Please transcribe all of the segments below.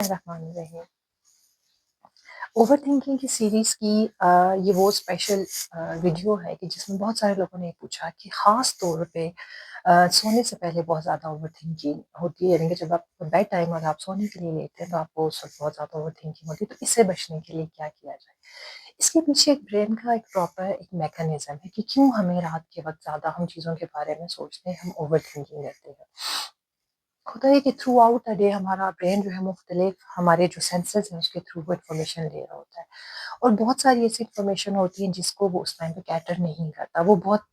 Rahman overthinking की series की ये वो स्पेशल वीडियो है कि जिसमें बहुत सारे लोगों ने पूछा कि ख़ास तौर पे सोने से पहले बहुत ज़्यादा ओवरथिंकिंग होती है, यानी कि जब आप बेड टाइम और आप सोने के लिए लेते हैं तो आपको उस वक़्त बहुत ज़्यादा ओवरथिंकिंग होती है, तो इससे बचने के लिए क्या किया जाए? इसके पीछे एक ब्रेन का एक प्रॉपर एक मैकेनिज़्म है कि क्यों हमें रात के वक़्त ज़्यादा हम चीज़ों के बारे में सोचते हैं, हम ओवरथिंकिंग करते हैं। होता है कि थ्रू आउट द डे हमारा ब्रेन जो है मुख्तलिफ हमारे जो सेंसेस हैं उसके थ्रू वो इन्फॉर्मेशन ले रहा होता है और बहुत सारी ऐसी इन्फॉर्मेशन होती है जिसको वो उस टाइम पे कैटर नहीं करता। वो बहुत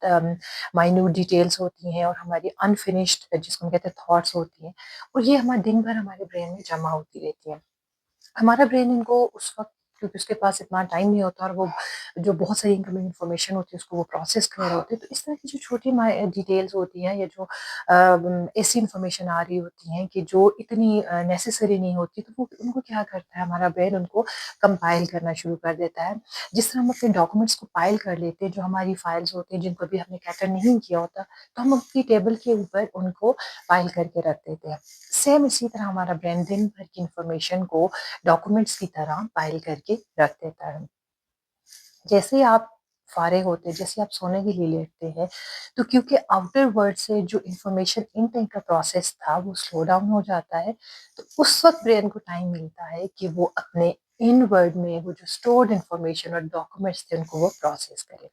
माइन्यूट डिटेल्स होती हैं और हमारी अनफिनिश्ड जिसको हम कहते हैं थॉट्स होती हैं और ये हमारे दिन भर हमारे ब्रेन में जमा होती रहती हैं। हमारा ब्रेन इनको उस वक़्त क्योंकि उसके पास इतना टाइम नहीं होता और वो जो बहुत सारी इनकमिंग इन्फॉर्मेशन होती है उसको वो प्रोसेस कर रहे होते हैं। तो इस तरह की जो छोटी डिटेल्स होती हैं या जो ऐसी इन्फॉर्मेशन आ रही होती हैं कि जो इतनी नेसेसरी नहीं होती तो वो उनको क्या करता है हमारा ब्रेन उनको कंपाइल करना शुरू कर देता है। जिस तरह हम अपने डॉक्यूमेंट्स को पाइल कर लेते हैं, जो हमारी फाइल्स होती हैं जिनको अभी हमने कैटर नहीं किया होता, तो हम अपनी टेबल के ऊपर उनको पाइल करके रख देते हैं। सेम इसी तरह हमारा ब्रेन दिन भर की इन्फॉर्मेशन को डॉक्यूमेंट्स की तरह फाइल करके रख देता है। जैसे ही आप फारिग होते हैं, जैसे आप सोने के लिए लेटते हैं, तो क्योंकि आउटर वर्ल्ड से जो इन्फॉर्मेशन इनटेक का प्रोसेस था, वो स्लो डाउन हो जाता है, तो उस वक़्त ब्रेन को टाइम मिलता है कि वो अपने इनवर्ड में वो जो स्टोर्ड इन्फॉर्मेशन और डॉक्यूमेंट्स थे, उनको वो प्रोसेस करे।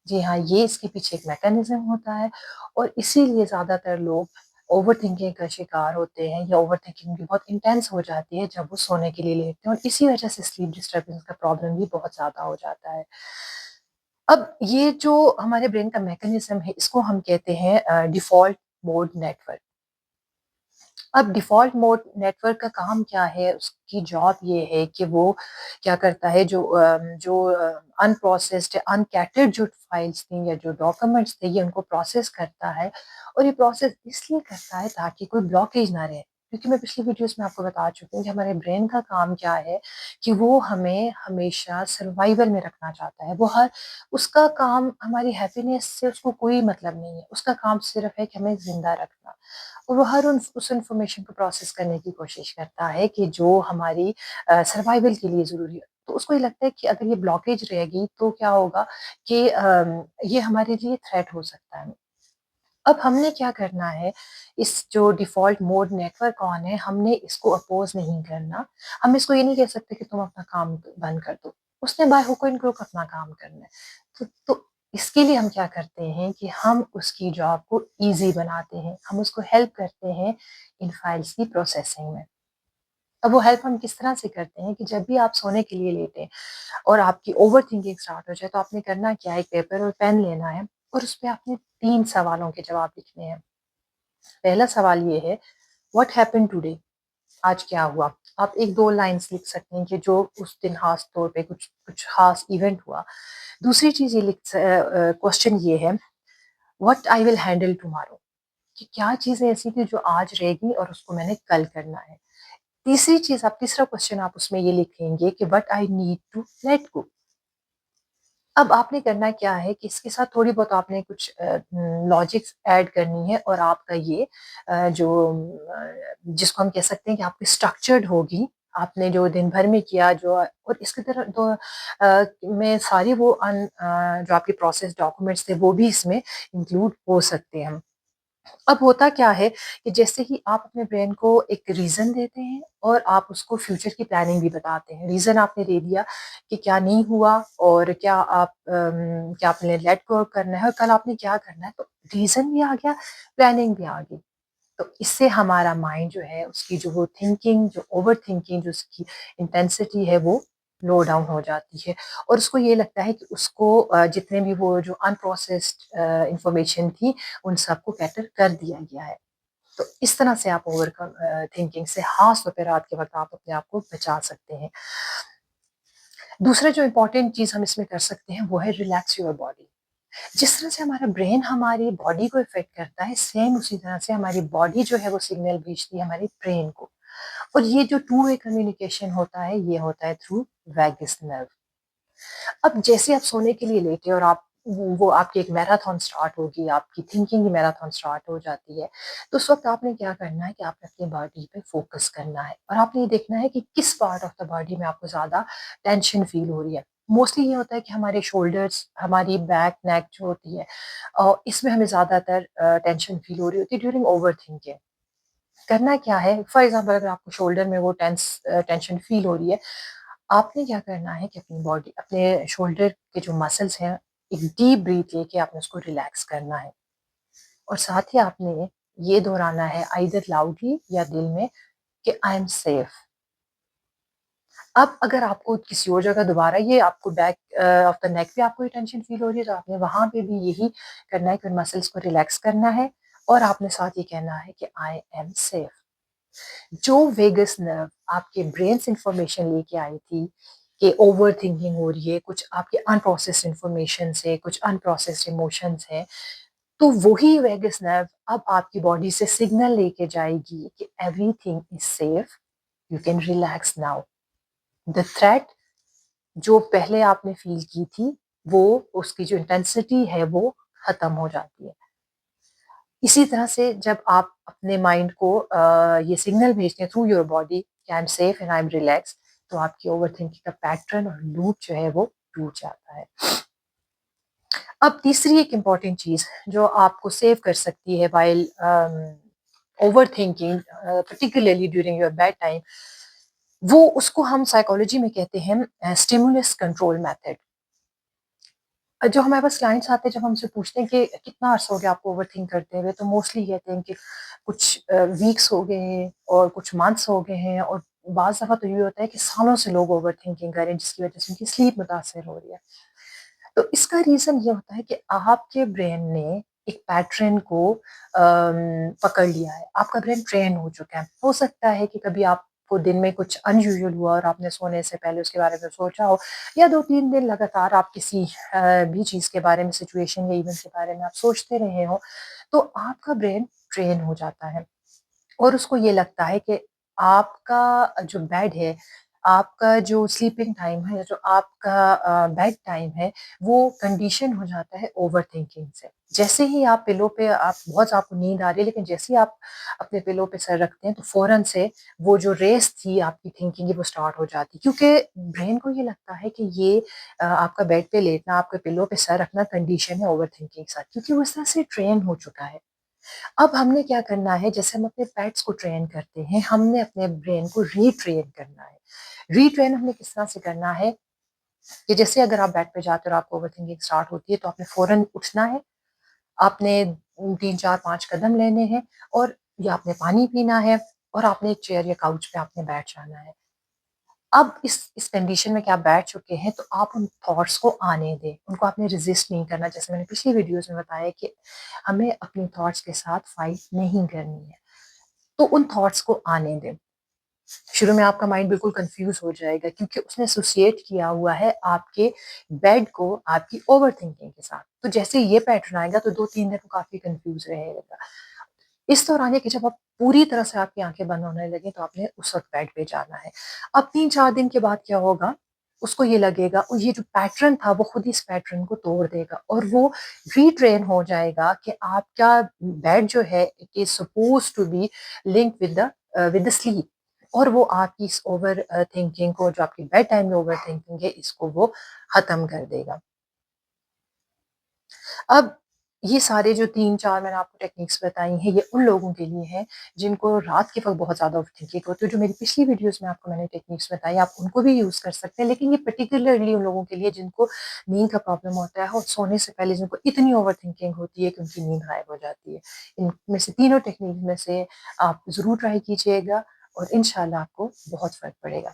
जी हाँ, ये इसके पीछे एक मैकेनिज़्म होता है और इसीलिए ज़्यादातर लोग ओवरथिंकिंग का शिकार होते हैं या ओवरथिंकिंग भी बहुत इंटेंस हो जाती है जब वो सोने के लिए लेटते हैं और इसी वजह से स्लीप डिस्टर्बेंस का प्रॉब्लम भी बहुत ज़्यादा हो जाता है। अब ये जो हमारे ब्रेन का मैकेनिज़्म है, इसको हम कहते हैं डिफ़ॉल्ट मोड नेटवर्क। अब डिफ़ॉल्ट मोड नेटवर्क का काम क्या है? उसकी जॉब ये है कि वो क्या करता है जो अनप्रोसेस्ड अनकैटेड जो फाइल्स थी या जो डॉक्यूमेंट्स थे ये उनको प्रोसेस करता है और ये प्रोसेस इसलिए करता है ताकि कोई ब्लॉकेज ना रहे। क्योंकि मैं पिछली वीडियोज़ में आपको बता चुकी हूँ कि हमारे ब्रेन का काम क्या है कि वो हमें हमेशा सर्वाइवल में रखना चाहता है। वो हर उसका काम हमारी हैप्पीनेस से उसको कोई मतलब नहीं है। उसका काम सिर्फ़ है कि हमें ज़िंदा रखना। और वो हर उस इन्फॉर्मेशन को प्रोसेस करने की कोशिश करता है कि जो हमारी सर्वाइवल के लिए ज़रूरी है। तो उसको ये लगता है कि अगर ये ब्लॉकेज रहेगी तो क्या होगा कि ये हमारे लिए थ्रेट हो सकता है। अब हमने क्या करना है, इस जो डिफ़ॉल्ट मोड नेटवर्क ऑन है, हमने इसको अपोज़ नहीं करना। हम इसको ये नहीं कह सकते कि तुम अपना काम बंद कर दो। उसने बाय हुक एंड क्रुक अपना काम करना है। तो इसके लिए हम क्या करते हैं कि हम उसकी जॉब को ईज़ी बनाते हैं। हम उसको हेल्प करते हैं इन फाइल्स की प्रोसेसिंग में। अब वो हेल्प हम किस तरह से करते हैं कि जब भी आप सोने के लिए लेटें और आपकी ओवरथिंकिंग स्टार्ट हो जाए, तो आपने करना क्या है, एक पेपर और पेन लेना है और उसपे आपने 3 सवालों के जवाब लिखने हैं। पहला सवाल ये है, व्हाट हैपेंड टुडे? आज क्या हुआ? आप 1-2 लाइन्स लिख सकते हैं कि जो उस दिन ख़ास तौर पे कुछ कुछ ख़ास इवेंट हुआ। दूसरी चीज़ क्वेश्चन ये है, what I will handle tomorrow? कि क्या चीज़ें ऐसी थी जो आज रहेगी और उसको मैंने कल करना है। तीसरा क्वेश्चन आप उसमें ये लिखेंगे कि what I need to let go. अब आपने करना क्या है कि इसके साथ थोड़ी बहुत आपने कुछ लॉजिक्स ऐड करनी है और आपका ये जिसको हम कह सकते हैं कि आपकी स्ट्रक्चर्ड होगी। आपने जो दिन भर में किया जो और इसकी तरह में सारी जो आपके प्रोसेस डॉक्यूमेंट्स थे वो भी इसमें इंक्लूड हो सकते हैं। अब होता क्या है कि जैसे ही आप अपने ब्रेन को एक रीज़न देते हैं और आप उसको फ्यूचर की प्लानिंग भी बताते हैं। रीज़न आपने दे दिया कि क्या नहीं हुआ और क्या आपने लेट गो करना है और कल आपने क्या करना है। तो रीज़न भी आ गया, प्लानिंग भी आ गई। तो इससे हमारा माइंड जो है उसकी जो वो थिंकिंग जो ओवरथिंकिंग जो उसकी इंटेंसिटी है वो लो डाउन हो जाती है और उसको ये लगता है कि उसको जितने भी वो जो अनप्रोसेस्ड इंफॉर्मेशन थी उन सबको कैटर कर दिया गया है। तो इस तरह से आप थिंकिंग से ख़ास तौर पे रात के वक़्त आप अपने आप को बचा सकते हैं। दूसरा जो इम्पोर्टेंट चीज़ हम इसमें कर सकते हैं वो है रिलैक्स योर बॉडी। जिस तरह से हमारा ब्रेन हमारी बॉडी को इफ़ेक्ट करता है, सेम उसी तरह से हमारी बॉडी जो है वो सिग्नल भेजती है हमारे ब्रेन को। और ये जो टू वे कम्युनिकेशन होता है, ये होता है थ्रू वैगस नर्व। अब जैसे आप सोने के लिए लेटे और आप वो आपकी एक मैराथन स्टार्ट होगी, आपकी थिंकिंग की मैराथन स्टार्ट हो जाती है। तो उस वक़्त आपने क्या करना है कि आपने अपनी बॉडी पे फ़ोकस करना है और आपने ये देखना है कि किस पार्ट ऑफ द बॉडी में आपको ज़्यादा टेंशन फ़ील हो रही है। मोस्टली ये होता है कि हमारे शोल्डर्स, हमारी बैक, नेक जो होती है इसमें हमें ज़्यादातर टेंशन फ़ील हो रही होती है ड्यूरिंग ओवरथिंकिंग। करना क्या है, फॉर एग्ज़ाम्पल अगर आपको शोल्डर में वो टेंशन फ़ील हो रही है, आपने क्या करना है कि अपनी बॉडी अपने शोल्डर के जो मसल्स हैं, एक डीप ब्रीथ लेके आपने उसको रिलैक्स करना है और साथ ही आपने ये दोहराना है आइदर लाउडली या दिल में कि आई एम सेफ। अब अगर आपको किसी और जगह दोबारा ये आपको बैक ऑफ द नेक पे आपको ये टेंशन फ़ील हो रही है, तो आपने वहाँ पे भी यही करना है कि उन मसल्स को रिलैक्स करना है और आपने साथ ये कहना है कि आई एम सेफ। जो वेगस नर्व आपके ब्रेन से इंफॉर्मेशन लेके आई थी कि ओवरथिंकिंग हो रही है, कुछ आपके अनप्रोसेस्ड इंफॉर्मेशन से, कुछ अनप्रोसेस्ड इमोशंस हैं, तो वही वेगस नर्व अब आपकी बॉडी से सिग्नल लेके जाएगी कि everything is safe, you can relax now. The threat जो पहले आपने फील की थी, वो उसकी जो इंटेंसिटी है वो खत्म हो जाती है। इसी तरह से जब आप अपने माइंड को ये सिग्नल भेजते हैं थ्रू योर बॉडी कि I am safe and I am relax, तो आपकी ओवरथिंकिंग का पैटर्न और लूप जो है वो टूट जाता है। अब तीसरी एक इम्पॉर्टेंट चीज़ जो आपको सेव कर सकती है while overthinking, particularly during your bed time, वो उसको हम साइकोलॉजी में कहते हैं स्टिमुलस कंट्रोल मेथड। जो हमारे पास क्लाइंट्स आते हैं, जब हमसे पूछते हैं कि कितना अर्सा हो गया आपको ओवरथिंक करते हुए, तो मोस्टली कहते हैं कि कुछ वीक्स हो गए हैं और कुछ मंथ्स हो गए हैं और बाज़ दफ़ा तो ये होता है कि सालों से लोग ओवरथिंकिंग कर रहे हैं, जिसकी वजह से उनकी स्लीप मुतासर हो रही है। तो इसका रीज़न ये होता है कि आपके ब्रेन ने एक पैटर्न को पकड़ लिया है। आपका ब्रेन ट्रेन हो चुका है। हो सकता है कि कभी आपको दिन में कुछ अनयूजुअल हुआ और आपने सोने से पहले उसके बारे में सोचा हो, या 2-3 दिन लगातार आप किसी भी चीज़ के बारे में, सिचुएशन या इवेंट के बारे में आप सोचते रहे हो, तो आपका ब्रेन ट्रेन हो जाता है और उसको ये लगता है कि आपका जो बेड है, आपका जो स्लीपिंग टाइम है, जो आपका बेड टाइम है, वो कंडीशन हो जाता है ओवरथिंकिंग से। जैसे ही आप पिलो पे आप बहुत आपको नींद आ रही है, लेकिन जैसे ही आप अपने पिलो पे सर रखते हैं, तो फ़ौरन से वो जो रेस थी आपकी थिंकिंग की, वो स्टार्ट हो जाती है। क्योंकि ब्रेन को ये लगता है कि ये आपका बेड पे लेटना, आपके पिलो पे सर रखना कंडीशन है ओवरथिंकिंग के साथ, क्योंकि वो इस तरह से ट्रेन हो चुका है। अब हमने क्या करना है, जैसे हम अपने पेट्स को ट्रेन करते हैं, हमने अपने ब्रेन को रीट्रेन करना है। रीट्रेन हमने किस तरह से करना है कि जैसे अगर आप बेड पे जाते हो और आपको ओवरथिंकिंग स्टार्ट होती है, तो आपने फ़ौरन उठना है, आपने 3, 4, 5 कदम लेने हैं और या आपने पानी पीना है और आपने एक चेयर या काउच पे आपने बैठ जाना है। अब इस कंडीशन में कि आप बैठ चुके हैं, तो आप उन थॉट्स को आने दें, उनको आपने रेज़िस्ट नहीं करना। जैसे मैंने पिछली वीडियोज़ में बताया कि हमें अपनी थॉट्स के साथ फाइट नहीं करनी है। तो उन थॉट्स को आने दें। शुरू में आपका माइंड बिल्कुल कन्फ्यूज़ हो जाएगा, क्योंकि उसने एसोसिएट किया हुआ है आपके बेड को आपकी ओवरथिंकिंग के साथ। तो जैसे ये पैटर्न आएगा, तो 2-3 दिन वो काफ़ी कन्फ्यूज़ रहेगा। इस दौरान है कि जब आप पूरी तरह से आपकी आँखें बंद होने लगें, तो आपने उस वक़्त बेड पे जाना है। अब 3-4 दिन के बाद क्या होगा, उसको ये लगेगा और ये जो पैटर्न था वो खुद ही इस पैटर्न को तोड़ देगा और वो रीट्रेन हो जाएगा कि आपका बेड जो है, it is supposed to be linked with the sleep, और वो आपकी इस थिंकिंग को, जो आपकी बेड टाइम में ओवरथिंकिंग है, इसको वो ख़त्म कर देगा। अब ये सारे जो 3-4 मैंने आपको टेक्निक्स बताई हैं, ये उन लोगों के लिए हैं जिनको रात के वक़्त बहुत ज़्यादा ओवरथिंकिंग होती है। जो मेरी पिछली वीडियोज़ में आपको मैंने टेक्निक्स बताई, आप उनको भी यूज़ कर सकते हैं, लेकिन ये पर्टिकुलरली उन लोगों के लिए जिनको नींद का प्रॉब्लम होता है और सोने से पहले जिनको इतनी ओवरथिंकिंग होती है कि उनकी नींद गायब हो जाती है। इनमें से तीनों टेक्निक में से आप ज़रूर ट्राई कीजिएगा और इंशाल्लाह आपको बहुत फ़र्क पड़ेगा।